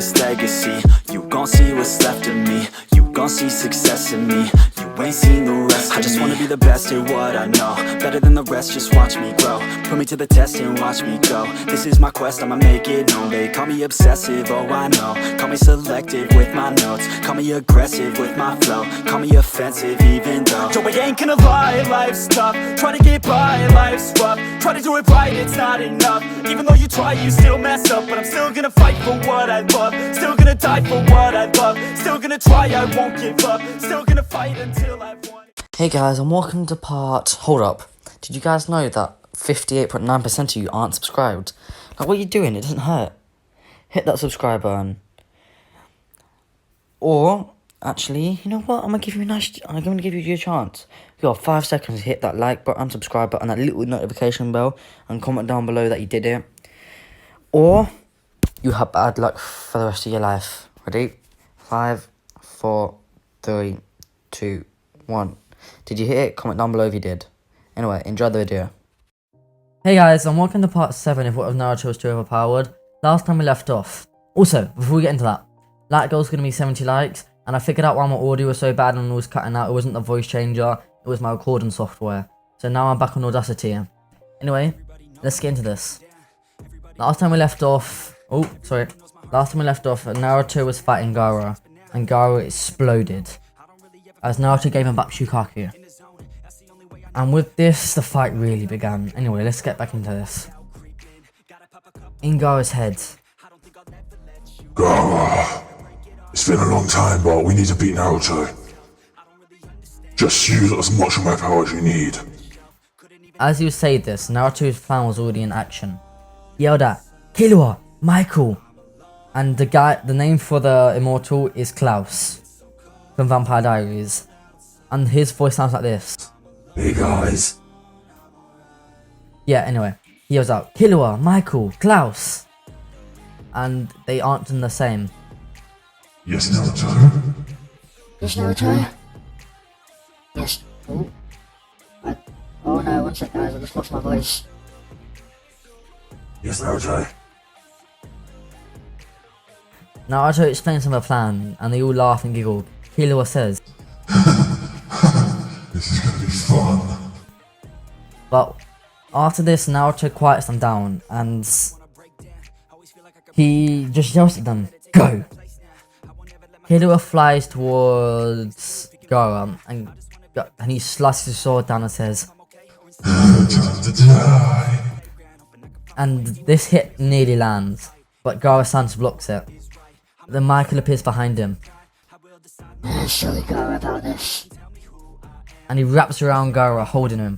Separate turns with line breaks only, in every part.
this legacy. You gon' see what's left of me. You gon' see success in me. You ain't seen the rest of me. I just wanna be the best at what I know. Better than the rest, just watch me grow. Put me to the test and watch me go. This is my quest, I'ma make it known. They call me obsessive, oh I know. Call me selective with my notes. Call me aggressive with my flow. Call me offensive even though Joe, I ain't gonna lie, life's tough. Try to get by, life's rough. Try to do it right, it's not enough. Even though you try, you still mess up. But I'm still gonna fight for what I love. Still gonna die for what I love. Still gonna try, I won't give up. Still gonna fight until I've won.
Hey guys, and welcome to hold up. Did you guys know that 58.9% of you aren't subscribed? Like, what are you doing? It doesn't hurt. Hit that subscribe button. Or, actually, you know what? I'm gonna give you a chance. You got 5 seconds to hit that like button, subscribe button, that little notification bell, and comment down below that you did it. Or, you have bad luck for the rest of your life. Ready? 5, 4, 3, 2, 1. Did you hit it? Comment down below if you did. Anyway, enjoy the video. Hey guys, and welcome to part 7 of what if Naruto was too overpowered. Last time we left off. Also, before we get into that goal's gonna be 70 likes, and I figured out why my audio was so bad and I was cutting out. It wasn't the voice changer, it was my recording software. So now I'm back on Audacity. Anyway, let's get into this. Last time we left off, Naruto was fighting Gaara, and Gaara exploded, as Naruto gave him back Shukaku. And with this, the fight really began. Anyway, let's get back into this. In Gaara's head.
Gaara, it's been a long time, but we need to beat Naruto. Just use as much of my power as you need.
As you say this, Naruto's plan was already in action. He yelled at Killua, Michael, and the name for the immortal is Klaus from Vampire Diaries, and his voice sounds like this.
Hey guys.
Yeah, anyway, he yells out Killua, Michael, Klaus, and they answered the same.
Yes, Naruto.
Yes, Naruto? Yes. Oh no, one sec guys, I just lost my voice.
Yes, Naruto.
Naruto explains him a plan, and they all laugh and giggle. Killua says,
This is gonna be fun.
but after this, Naruto quiets them down, and he just yells at them, go! Killua flies towards Gaara, and he slices his sword down and says,
Time to die.
and this hit nearly lands, but Gaara's stance blocks it. Then Michael appears behind him,
Silly Gaara about this.
and he wraps around Gaara, holding him.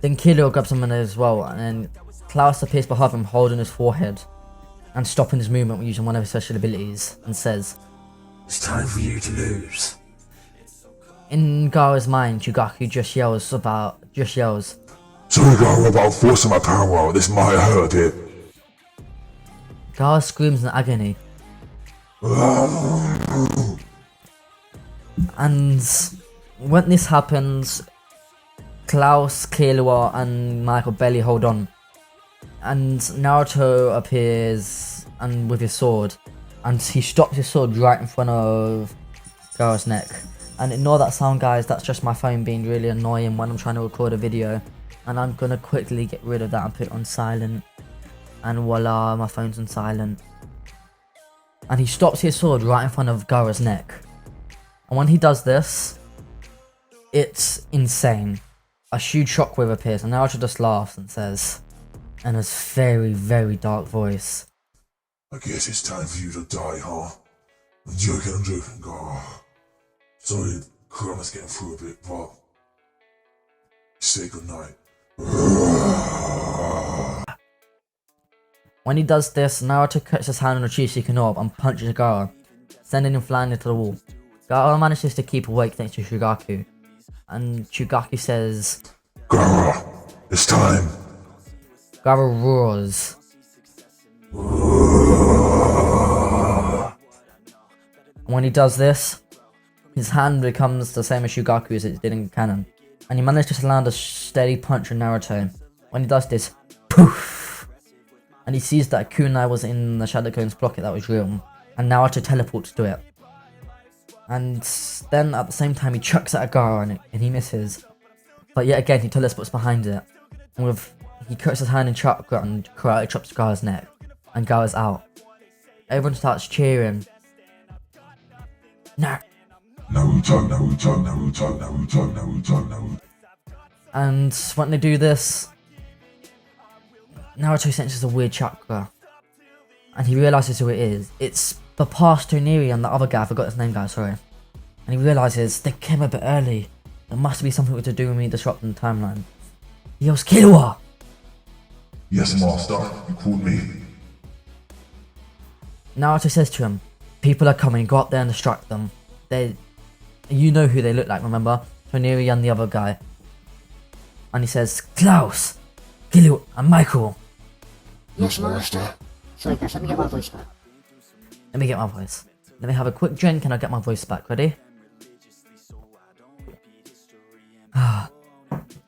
Then Killua grabs him as well, and then Klaus appears behind him, holding his forehead and stopping his movement using one of his special abilities, and says,
It's time for you to lose.
in Gaara's mind, Shukaku just yells.
Sorry, Gaara, about forcing my power. This might hurt a bit.
Gaara screams in agony, and when this happens, Klaus, Killua, and Michael barely hold on, and Naruto appears and with his sword, and he stops his sword right in front of Gaara's neck. And ignore that sound, guys, that's just my phone being really annoying when I'm trying to record a video, and I'm gonna quickly get rid of that and put it on silent, and voila, my phone's on silent. And he stops his sword right in front of Gaara's neck, and when he does this, it's insane. A huge shockwave appears, and Naruto just laughs and says, in a very, very dark voice,
I guess it's time for you to die, huh? I'm joking, Gaara. Sorry, Kurama's getting through a bit, but say goodnight.
When he does this, Naruto cuts his hand on a Chisekin orb and punches Gaara, sending him flying into the wall. Gaara manages to keep awake thanks to Shukaku, and Shukaku says,
Gaara, it's time.
Gaara roars. When he does this, his hand becomes the same as Shukaku's as it did in canon, and he manages to land a steady punch on Naruto. When he does this, poof! and he sees that kunai was in the Shadow Cone's pocket that was real, and Naruto teleports to it. And then at the same time he chucks at Gaara and he misses. But yet again he teleports behind it. And he cuts his hand in chakra and karate chops Gaara's neck. And Gaara's out. Everyone starts cheering. Naruto,
Naruto, Naruto, Naruto, Naruto, Naruto.
and when they do this, Naruto senses a weird chakra. And he realises who it is. It's the past Toneri and the other guy, I forgot his name, guys, sorry. And he realises they came a bit early. There must be something to do with me disrupting the timeline. He yells, Killua!
Yes, master, you called me.
Naruto says to him, people are coming, go up there and distract them. You know who they look like, remember? Toneri and the other guy. And he says, Klaus, Killua, and Michael.
Yes, master. Sorry guys, let me get my voice back.
Let me get my voice. Let me have a quick drink and I'll get my voice back. Ready?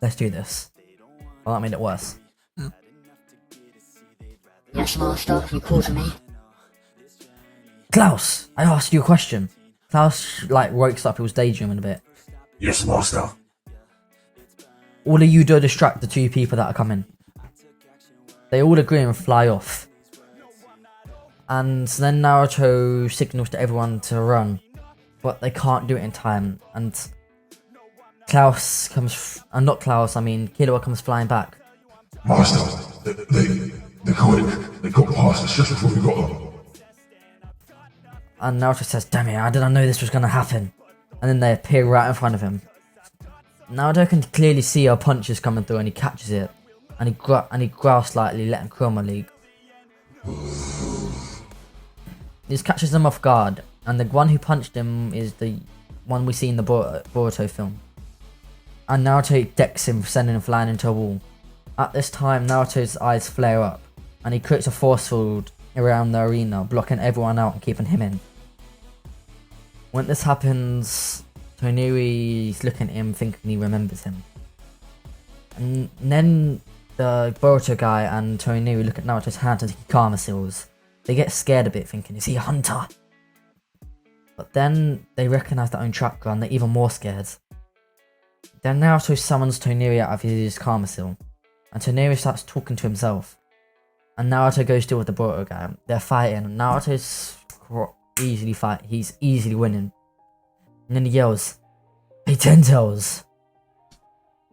Let's do this. Well, that made it worse.
Yes, master, you called me.
Klaus, I asked you a question. Klaus, wakes up, he was daydreaming a bit.
Yes, master.
All of you do distract the two people that are coming. They all agree and fly off. And then Naruto signals to everyone to run. But they can't do it in time. And Klaus comes... not Klaus, I mean Killua comes flying back.
Master, they're quick. They got past us just before we got them.
And Naruto says, damn it, I didn't know this was going to happen. And then they appear right in front of him. Naruto can clearly see our punches coming through and he catches it. And he growls slightly, letting Kurama leak. This catches them off guard. And the one who punched him is the one we see in the Boruto film. And Naruto decks him, sending him flying into a wall. At this time, Naruto's eyes flare up. And he creates a force field around the arena, blocking everyone out and keeping him in. When this happens, Toneri's looking at him thinking he remembers him. And then the Boruto guy and Toneri look at Naruto's hands and think karma seals. They get scared a bit thinking, is he a hunter? But then they recognise their own chakra and they're even more scared. Then Naruto summons Toneri out of his karma seal. And Toneri starts talking to himself. And Naruto goes to with the Boruto guy. They're fighting. Naruto's he's easily winning. And then he yells, "Hey, Ten Tails!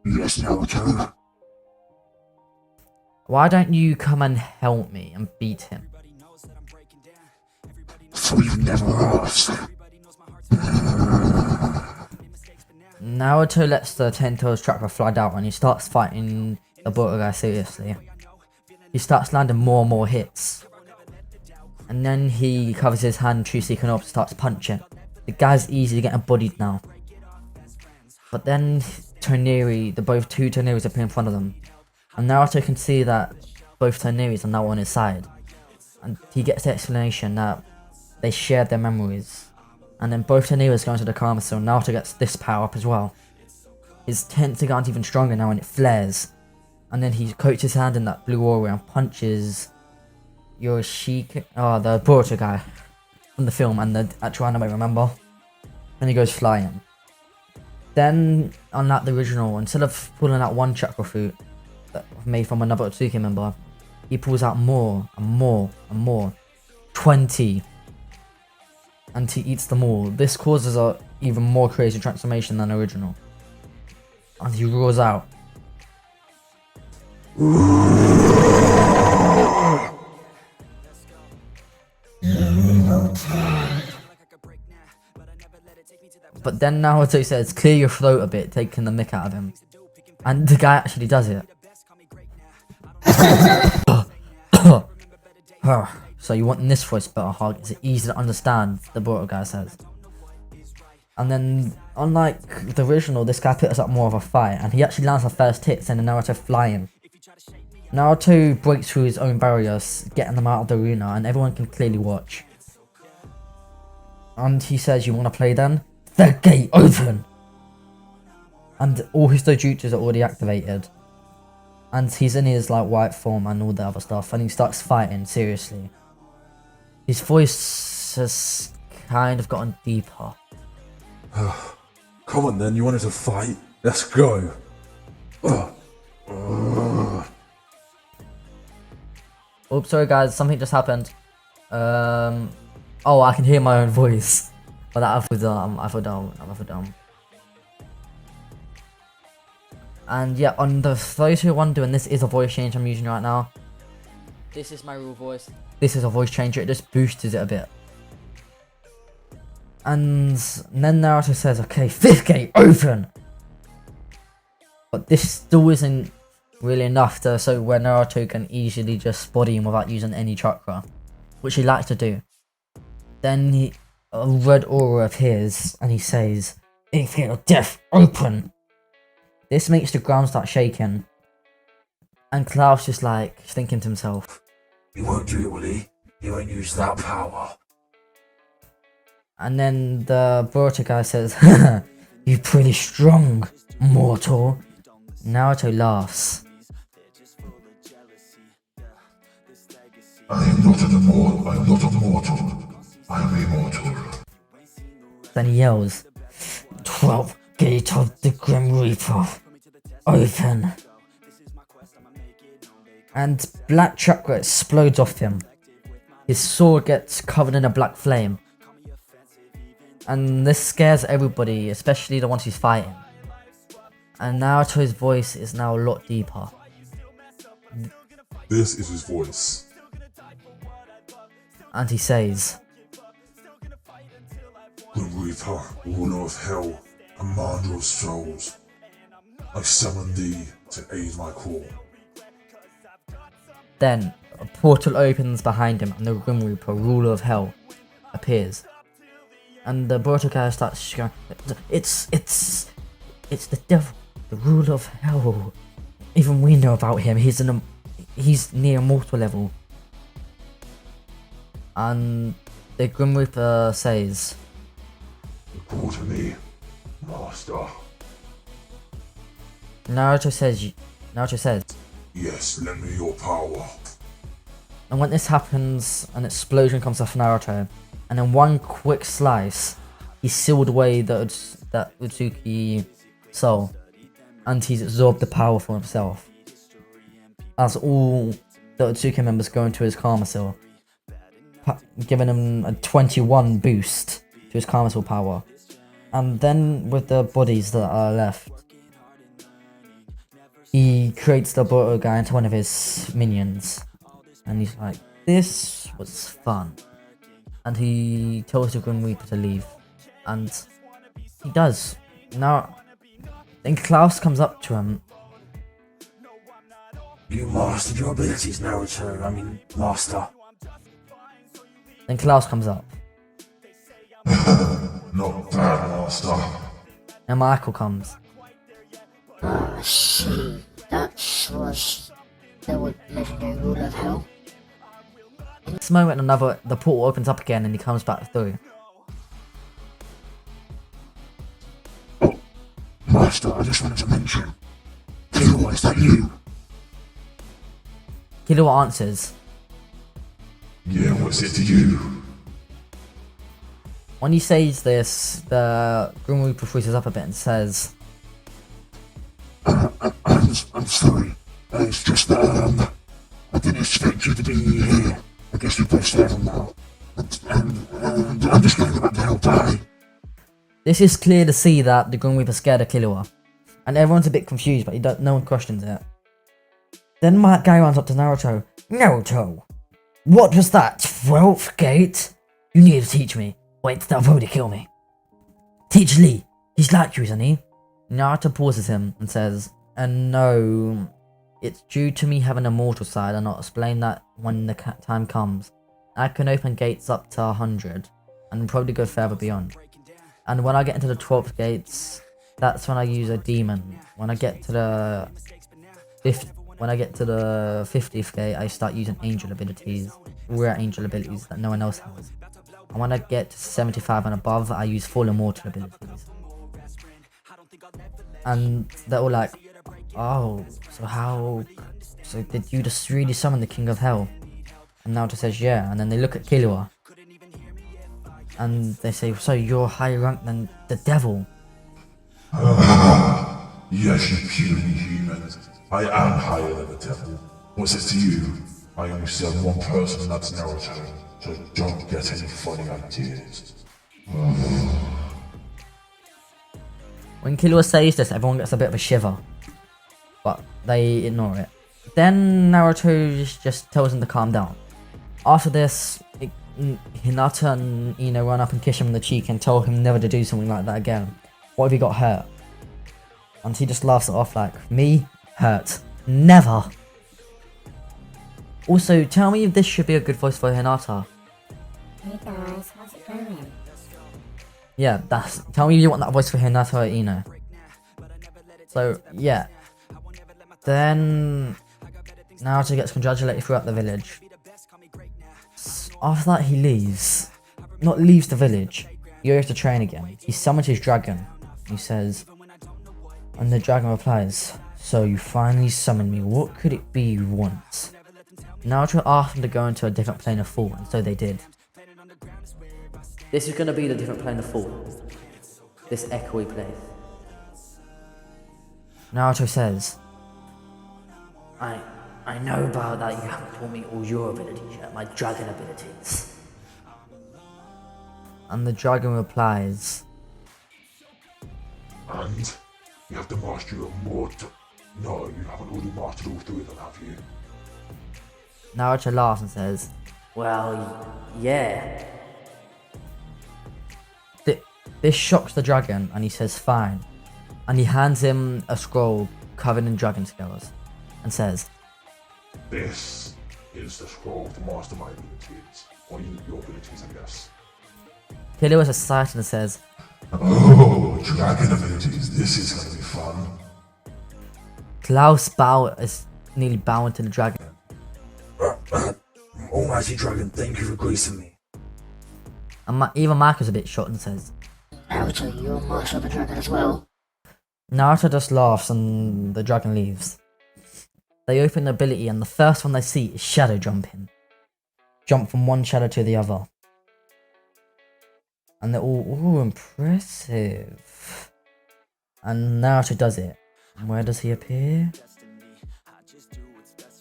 Yes, Naruto.
Why don't you come and help me and beat him?"
So you never asked.
Naruto lets the Ten Tails chakra fly down and he starts fighting the Boruto guy seriously. He starts landing more and more hits. And then he covers his hand, true seeking up, starts punching. The guy's easily getting bodied now. But then Toneri, both two Toneris appear in front of them. And Naruto can see that both Toneris are now on his side. And he gets the explanation that they shared their memories. And then both Toneris go into the karma seal, and Naruto gets this power up as well. His tensing aren't even stronger now and it flares. And then he coats his hand in that blue aura and punches Yoshiki, the Boruto guy from the film and the actual anime, remember? And he goes flying. Then, unlike the original, instead of pulling out one chakra fruit that made from another Otsuki member, he pulls out more and more and more. 20. And he eats them all. This causes a even more crazy transformation than the original. And he roars out. But then Naruto says, "Clear your throat a bit," taking the mick out of him. And the guy actually does it. So you want this voice better, Hog? Is it easy to understand? The Boruto guy says. And then, unlike the original, this guy puts up more of a fight, and he actually lands the first hit, sending Naruto flying. Naruto breaks through his own barriers, getting them out of the arena, and everyone can clearly watch. And he says, "You want to play then? The gate open!" And all his dojutsus are already activated. And he's in his like white form and all the other stuff, and he starts fighting seriously. His voice has kind of gotten deeper.
Come on then, you wanted to fight? Let's go.
Oops, sorry guys, something just happened. Oh, I can hear my own voice. But that I feel dumb. And yeah, on those who are wondering, this is a voice change I'm using right now. This is my real voice. This is a voice changer, it just boosts it a bit. And then Naruto says, okay, 5th gate, open! But this still isn't really enough so where Naruto can easily just body him without using any chakra, which he likes to do. Then a red aura appears and he says, 8th gate of death, open! This makes the ground start shaking. And Klaus just like thinking to himself,
You won't do it, will he? You won't use that power.
and then the Boruto guy says, you're pretty strong, mortal. Naruto laughs.
I am not an immortal. I am not a mortal. I am immortal.
Then he yells, 12th gate of the Grim Reaper, open. And black chakra explodes off him. His sword gets covered in a black flame. And this scares everybody, especially the ones he's fighting. And Naruto's voice is now a lot deeper.
This is his voice.
And he says,
Grim Reaper, ruler of hell, commander of souls, I summon thee to aid my call.
Then a portal opens behind him and the Grim Reaper, ruler of hell, appears. And the Boruto guy starts going, it's the devil, the ruler of hell. Even we know about him, he's near mortal level. And the Grim Reaper says,
Report to me, master.
Naruto says,
Yes, lend me your power.
and when this happens, an explosion comes off Naruto, and in one quick slice, he sealed away that Utsuki soul, and he's absorbed the power for himself. As all the Utsuki members go into his Karma Seal, giving him a 21 boost to his Karma Seal power. And then with the bodies that are left, he creates the Boruto guy into one of his minions. And he's like, this was fun. And he tells the Grim Reaper to leave. And he does. Now, then Klaus comes up to him.
You mastered your abilities, Naruto. Master.
Then Klaus comes up.
Not bad, master.
And Michael comes.
I see. That was the legendary ruler of hell.
In this moment, the portal opens up again and he comes back through.
Master, I just wanted to mention. Killua, is that you?
Killua answers.
Yeah, what's it to you?
When he says this, the Grim Reaper freezes up a bit and says,
I'm sorry. It's just that, I didn't expect you to be here. I guess you're both level now. And I'm just going about to help die.
this is clear to see that the Grim Reaper's scared of Killua. And everyone's a bit confused, but no one questions it. Then my guy runs up to Naruto. Naruto, what was that? 12th gate? You need to teach me. Wait, they'll probably kill me. Teach Lee. He's like you, isn't he? Naruto pauses him and says, no, it's due to me having a mortal side, and I'll explain that when the time comes. I can open gates up to 100, and probably go further beyond. And when I get into the 12th gates, that's when I use a demon. When I get to the 50th gate, I start using angel abilities, rare angel abilities that no one else has. And when I get to 75 and above, I use full immortal abilities. And they're all like, oh, so how, so did you just really summon the King of Hell? And Naruto says, yeah, and then they look at Killua. And they say, so you're higher ranked than the devil?
Yes, you puny humans. I am higher than the devil. What's it to you? I only serve one person, and that's Naruto. So don't get any funny ideas.
When Killua says this, everyone gets a bit of a shiver. But they ignore it. Then Naruto just tells him to calm down. After this, Hinata and Ino run up and kiss him on the cheek and tell him never to do something like that again. What if he got hurt? And he just laughs it off like, me? Hurt. Never! Also, tell me if this should be a good voice for Hinata.
Hey guys, how's it going?
Yeah, tell me if you want that voice for Hinata or Ino. So, yeah. Then Naruto gets congratulated throughout the village. After that, he leaves. Not leaves the village. He goes to train again. He summons his dragon. He says, and the dragon replies, so you finally summoned me. What could it be you want? Naruto asked him to go into a different plane of thought, and so they did. This is going to be the different plane of thought. This echoey place. Naruto says, I know about that you haven't taught me all your abilities yet, my dragon abilities. And the dragon replies,
And you have to master your more. No, you haven't already mastered all three of them, have you?
Naruto laughs and says, well, yeah. This shocks the dragon and he says fine. And he hands him a scroll covered in dragon scales and says,
This is the scroll to master my abilities. Or your abilities, I guess.
Killua is excited and says,
Oh, dragon abilities, this is gonna be fun.
Klaus is nearly bowing to the dragon.
Almighty dragon, thank you for gracing me.
And even Marco's a bit shocked and says,
Naruto, you're master of the dragon as well.
Naruto just laughs and the dragon leaves. They open the ability and the first one they see is shadow jumping. Jump from one shadow to the other. And they're all, ooh, impressive. And Naruto does it. And where does he appear?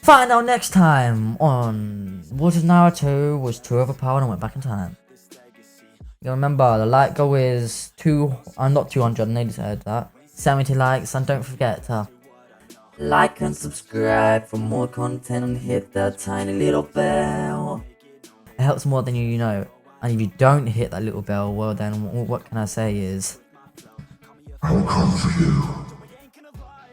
Find out next time on what if Naruto was too overpowered and went back in time. You remember the like goal is not 200, I nearly said that. 70 likes, and don't forget to like and subscribe for more content and hit that tiny little bell. It helps more than you know. And if you don't hit that little bell, well then what can I say is,
I'll come for you.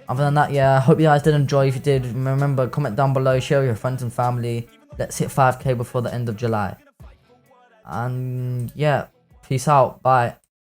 other than that, yeah, I hope you guys did enjoy. If you did, remember, comment down below, share with your friends and family. Let's hit 5k before the end of July. And yeah, peace out, bye.